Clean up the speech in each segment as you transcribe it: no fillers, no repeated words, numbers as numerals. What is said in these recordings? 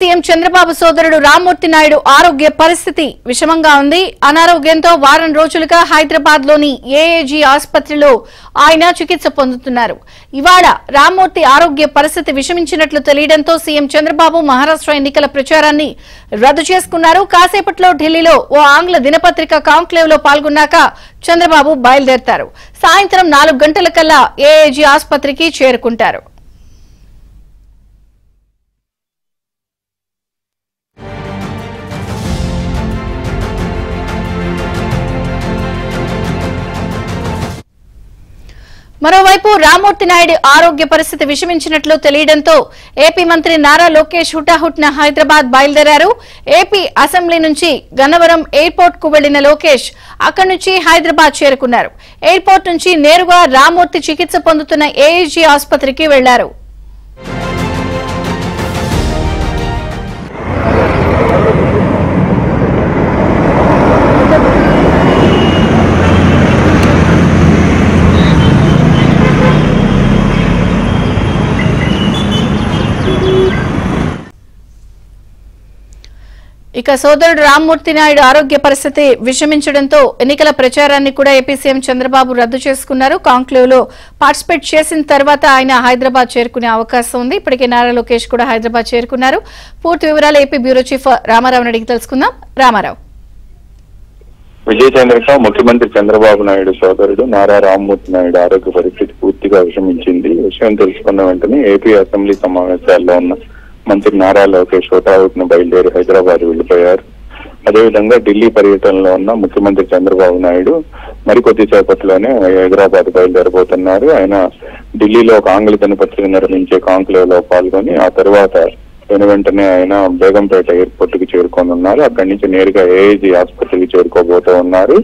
CM Chandrababu సోదరుడు రామ్మూర్తి నాయుడు ఆరోగ్య పరిస్థితి విషమంగా ఉంది. అనారోగ్యంతో వారం రోజులుగా హైదరాబాద్ లోని ఏఏజీ ఆసుపత్రిలో ఆయన చికిత్స పొందుతున్నారు. ఇవాళ రామ్మూర్తి ఆరోగ్య పరిస్థితి విషమించినట్లు తెలియడంతో సీఎం చంద్రబాబు మహారాష్ట్ర ఎన్నికల ప్రచారాన్ని రద్దు చేసుకున్నారు. కాసేపట్లో ఢిల్లీలో ఓ ఆంగ్ల దినపత్రిక కాంక్లేవ్ లో పాల్గొన్నాక చంద్రబాబు బయలుదేరతారు. సాయంత్రం 4 గంటలకల్లా ఏఏజీ ఆసుపత్రికి చేరుకుంటారు. మరోవైపు రామ్మూర్తి నాయుడు ఆరోగ్య పరిస్థితి విషమించినట్లు తెలియడంతో ఏపీ మంత్రి నారా లోకేష్ హుటాహుటిన హైదరాబాద్ బయలుదేరారు. ఏపీ అసెంబ్లీ నుంచి గన్నవరం ఎయిర్పోర్ట్ కు వెళ్లిన లోకేష్ అక్కడి నుంచి హైదరాబాద్ చేరుకున్నారు. ఎయిర్పోర్ట్ నుంచి నేరుగా రామ్మూర్తి చికిత్స పొందుతున్న ఏఏజీ ఆసుపత్రికి వెళ్లారు. ఇక సోదరుడు రామ్మూర్తి నాయుడు ఆరోగ్య పరిస్థితి విషమించడంతో ఎన్నికల ప్రచారాన్ని కూడా ఏపీ సీఎం చంద్రబాబు రద్దు చేసుకున్నారు. కాంక్లేవ్ లో పార్టిసిపేట్ చేసిన తర్వాత ఆయన హైదరాబాద్ చేరుకునే అవకాశం ఉంది. ఇప్పటికే నారా లోకేష్ కూడా హైదరాబాద్ చేరుకున్నారు. పూర్తి వివరాలు ఏపీ బ్యూరో చీఫ్ రామారావు అడిగి తెలుసుకుందాం. రామారావు. విజయచంద్రిక ముఖ్యమంత్రి చంద్రబాబు నాయుడు సోదరుడు నారా రామ్మూర్తి నాయుడు ఆరోగ్య పరిస్థితి పూర్తిగా విషమించింది. విషయం తెలుసుకున్న వెంటనే ఏపీ అసెంబ్లీ సమావేశాల్లో ఉన్న మంత్రి నారా లోకేష్ హుటాహుటిన బయలుదేరి హైదరాబాద్ వెళ్లిపోయారు. అదేవిధంగా ఢిల్లీ పర్యటనలో ఉన్న ముఖ్యమంత్రి చంద్రబాబు నాయుడు మరికొద్దిసేపట్లోనే హైదరాబాద్ బయలుదేరబోతున్నారు. ఆయన ఢిల్లీలో ఒక ఆంగ్ల దినపత్రిక నిర్వహించే కాంక్లేవ్ లో పాల్గొని ఆ తర్వాత వెంటనే ఆయన బేగంపేట ఎయిర్పోర్ట్ కి చేరుకోనున్నారు. అక్కడి నుంచి నేరుగా ఏఏజీ ఆసుపత్రికి చేరుకోబోతూ ఉన్నారు.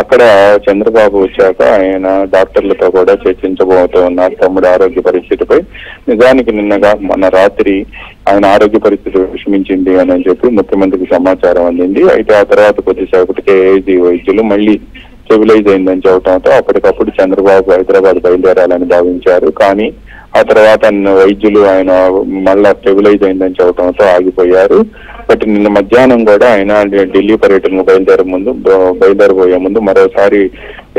అక్కడ చంద్రబాబు వచ్చాక ఆయన డాక్టర్లతో కూడా చర్చించబోతూ ఉన్నారు తమ్ముడు ఆరోగ్య పరిస్థితిపై. నిజానికి మొన్న రాత్రి ఆయన ఆరోగ్య పరిస్థితి విషమించింది అని చెప్పి ముఖ్యమంత్రికి సమాచారం అందింది. అయితే ఆ తర్వాత కొద్దిసేపటికే ఏఏజీ వైద్యులు మళ్లీ స్టెబిలైజ్ అయిందని చెప్పడంతో అప్పటికప్పుడు చంద్రబాబు హైదరాబాద్ బయలుదేరాలని భావించారు. కానీ ఆ తర్వాత వైద్యులు ఆయన మళ్ళా స్టెబిలైజ్ అయిందని చెప్పడంతో ఆగిపోయారు. బట్ నిన్న మధ్యాహ్నం కూడా ఆయన ఢిల్లీ పర్యటనకు బయలుదేరబోయే ముందు మరోసారి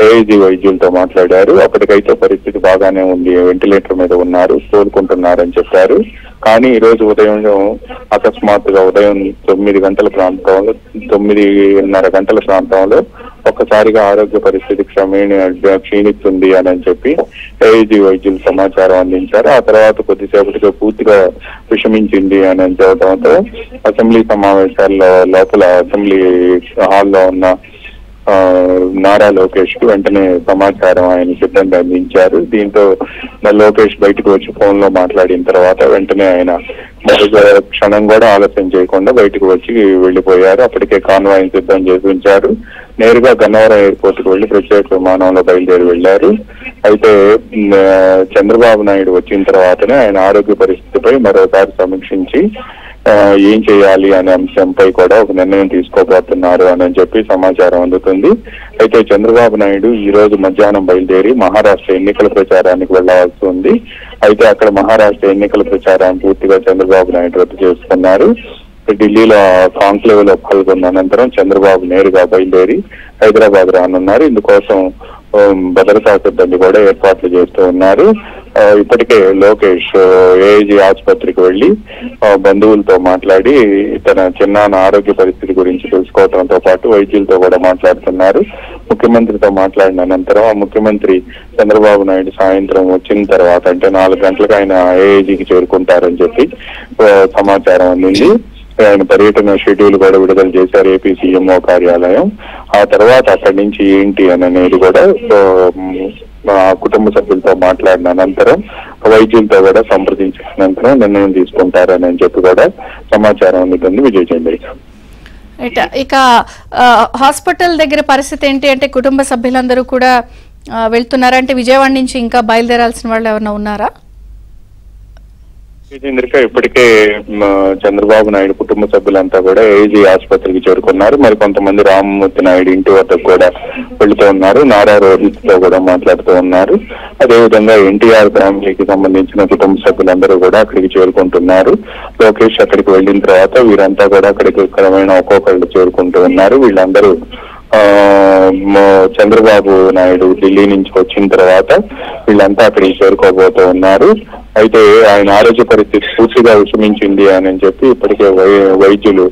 ఏఐజీ వైద్యులతో మాట్లాడారు. అప్పటికైతే పరిస్థితి బాగానే ఉంది, వెంటిలేటర్ మీద ఉన్నారు, కోలుకుంటున్నారని చెప్పారు. కానీ ఈ రోజు ఉదయం అకస్మాత్తుగా ఉదయం 9:30 గంటల ప్రాంతంలో ఒక్కసారిగా ఆరోగ్య పరిస్థితి క్షీణిస్తుంది అని చెప్పి ఏఐజీ వైద్యులు సమాచారం అందించారు. ఆ తర్వాత కొద్దిసేపటిగా పూర్తిగా విషమించింది అని చెప్పడంతో అసెంబ్లీ సమావేశాల్లో లోపల అసెంబ్లీ హాల్లో ఉన్న నారా లోకేష్ కు వెంటనే సమాచారం ఆయన సిబ్బంది అందించారు. దీంతో లోకేష్ బయటకు వచ్చి ఫోన్ లో మాట్లాడిన తర్వాత వెంటనే ఆయన క్షణం కూడా ఆలస్యం చేయకుండా బయటకు వచ్చి వెళ్లిపోయారు. అప్పటికే కాన్వాయ్ సిద్ధం చేసి ఉంచారు. నేరుగా గన్నవరం ఎయిర్పోర్ట్ కు వెళ్లి ప్రత్యేక విమానంలో బయలుదేరి వెళ్లారు. అయితే చంద్రబాబు నాయుడు వచ్చిన తర్వాతనే ఆయన ఆరోగ్య పరిస్థితిపై మరోసారి సమీక్షించి ఏం చేయాలి అనే అంశంపై కూడా ఒక నిర్ణయం తీసుకోబోతున్నారు అని చెప్పి సమాచారం అందుతుంది. అయితే చంద్రబాబు నాయుడు ఈ రోజు మధ్యాహ్నం బయలుదేరి మహారాష్ట్ర ఎన్నికల ప్రచారానికి వెళ్లవలసి ఉంది. అయితే అక్కడ మహారాష్ట్ర ఎన్నికల ప్రచారాన్ని పూర్తిగా చంద్రబాబు నాయుడు రద్దు చేసుకున్నారు. ఢిల్లీలో కాంక్లేవ్ లో పాల్గొన్న అనంతరం చంద్రబాబు నేరుగా బయలుదేరి హైదరాబాద్ రానున్నారు. ఇందుకోసం భద్రతా సిబ్బంది కూడా ఏర్పాట్లు చేస్తూ ఉన్నారు. ఇప్పటికే లోకేష్ ఏఐజీ ఆసుపత్రికి వెళ్లి బంధువులతో మాట్లాడి తన చిన్నాన్న ఆరోగ్య పరిస్థితి గురించి తెలుసుకోవడంతో పాటు వైద్యులతో కూడా మాట్లాడుతున్నారు. ముఖ్యమంత్రితో మాట్లాడిన అనంతరం ముఖ్యమంత్రి చంద్రబాబు నాయుడు సాయంత్రం వచ్చిన తర్వాత అంటే 4 గంటలకు ఆయన ఏఐజీకి చేరుకుంటారని చెప్పి సమాచారం అందింది. ఆయన పర్యటన షెడ్యూల్ కూడా విడుదల చేశారు ఏపీ సీఎంఓ కార్యాలయం. ఆ తర్వాత అక్కడి నుంచి ఏంటి అనేది కూడా కుటుంబ సభ్యులతో మాట్లాడిన అనంతరం వైద్యులతో కూడా సంప్రదించిన అనంతరం నిర్ణయం తీసుకుంటారని చెప్పి కూడా సమాచారం అందుతుంది. విజయచంద్రిక. ఇక హాస్పిటల్ దగ్గర పరిస్థితి ఏంటి అంటే కుటుంబ సభ్యులందరూ కూడా వెళ్తున్నారా? అంటే విజయవాడ నుంచి ఇంకా బయలుదేరాల్సిన వాళ్ళు ఎవరైనా ఉన్నారా? విజయేంద్రిక ఇప్పటికే చంద్రబాబు నాయుడు కుటుంబ సభ్యులంతా కూడా ఏజీ ఆసుపత్రికి చేరుకున్నారు. మరి కొంతమంది రామ్మూర్తి నాయుడు ఇంటి వద్దకు కూడా వెళుతూ ఉన్నారు. నారా రోహిత్ తో కూడా మాట్లాడుతూ ఉన్నారు. అదేవిధంగా ఎన్టీఆర్ ఫ్యామిలీకి సంబంధించిన కుటుంబ సభ్యులందరూ కూడా అక్కడికి చేరుకుంటున్నారు. లోకేష్ అక్కడికి వెళ్ళిన తర్వాత వీరంతా కూడా అక్కడికి క్రమేణా ఒక్కొక్కళ్ళు చేరుకుంటూ ఉన్నారు. వీళ్ళందరూ చంద్రబాబు నాయుడు ఢిల్లీ నుంచి వచ్చిన తర్వాత వీళ్ళంతా అక్కడికి చేరుకోబోతూ ఉన్నారు. అయితే ఆయన ఆరోగ్య పరిస్థితి పూర్తిగా విషమించింది అని చెప్పి ఇప్పటికే వైద్యులు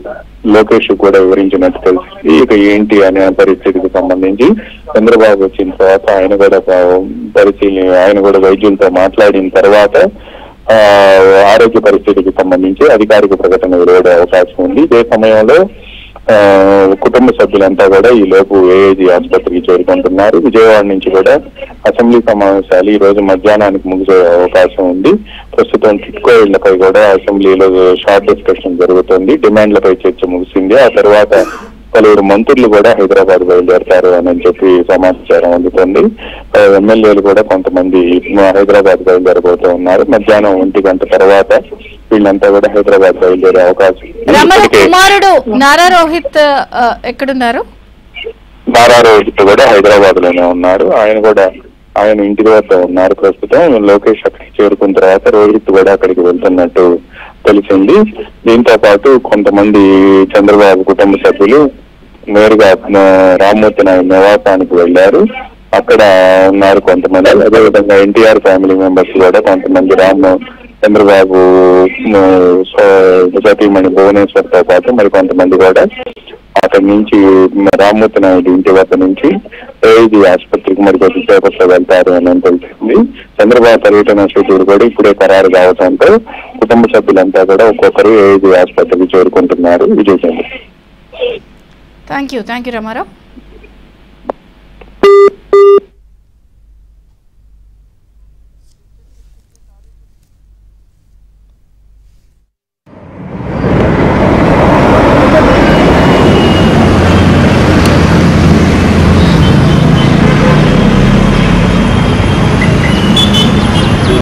లోకేష్ కూడా వివరించినట్టు తెలిసింది. ఇక ఏంటి అనే పరిస్థితికి సంబంధించి చంద్రబాబు వచ్చిన తర్వాత ఆయన కూడా వైద్యులతో మాట్లాడిన తర్వాత ఆరోగ్య పరిస్థితికి సంబంధించి అధికారిక ప్రకటన వెలువడే అవకాశం ఉంది. ఇదే సమయంలో కుటుంబ సభ్యులంతా కూడా ఈ లోపు ఏఏజీ ఆసుపత్రికి చేరుకుంటున్నారు. విజయవాడ నుంచి కూడా అసెంబ్లీ సమావేశాలు ఈ రోజు మధ్యాహ్నానికి ముగిసే అవకాశం ఉంది. ప్రస్తుతం టిట్కో ఇళ్లపై కూడా అసెంబ్లీలో షార్ట్ డిస్కషన్ జరుగుతుంది. డిమాండ్లపై చర్చ ముగిసింది. ఆ తర్వాత పలువురు మంత్రులు కూడా హైదరాబాద్ బయలుదేరతారు అని చెప్పి సమాచారం అందుతుంది. ఎమ్మెల్యేలు కూడా కొంతమంది హైదరాబాద్ బయలుదేరబోతూ ఉన్నారు. మధ్యాహ్నం 1 గంట తర్వాత వీళ్ళంతా కూడా హైదరాబాద్ బయలుదేరే అవకాశం. కుమారుడు నారా రోహిత్ ఎక్కడున్నారు? నారా రోహిత్ కూడా హైదరాబాద్ లోనే ఉన్నారు. ఆయన ఇంటి వద్ద ఉన్నారు ప్రస్తుతం. లోకేష్ అక్కడికి చేరుకున్న తర్వాత రోహిత్ కూడా అక్కడికి వెళ్తున్నట్టు తెలిసింది. దీంతో పాటు కొంతమంది చంద్రబాబు కుటుంబ సభ్యులు నేరుగా రామ్మూర్తి నాయుడు నివాసానికి వెళ్లారు. అక్కడ ఉన్నారు కొంతమంది. అదేవిధంగా ఎన్టీఆర్ ఫ్యామిలీ మెంబర్స్ కూడా కొంతమంది చంద్రబాబు సతీమణి భువనేశ్వర్ తో పాటు మరి కొంతమంది కూడా అక్కడి నుంచి రామ్మూర్తి నాయుడు ఇంటి వద్ద నుంచి ఏఐజీ ఆసుపత్రికి మరి కొద్దిసేపట్లో వెళ్తారు అని తెలిసింది. చంద్రబాబు పర్యటన షెడ్యూల్ కూడా ఇప్పుడే ఖరారు కావడంతో కుటుంబ సభ్యులంతా కూడా ఒక్కొక్కరు ఏఐజీ ఆసుపత్రికి చేరుకుంటున్నారు. విజయ్ చంద్ర. Thank you Ramarao.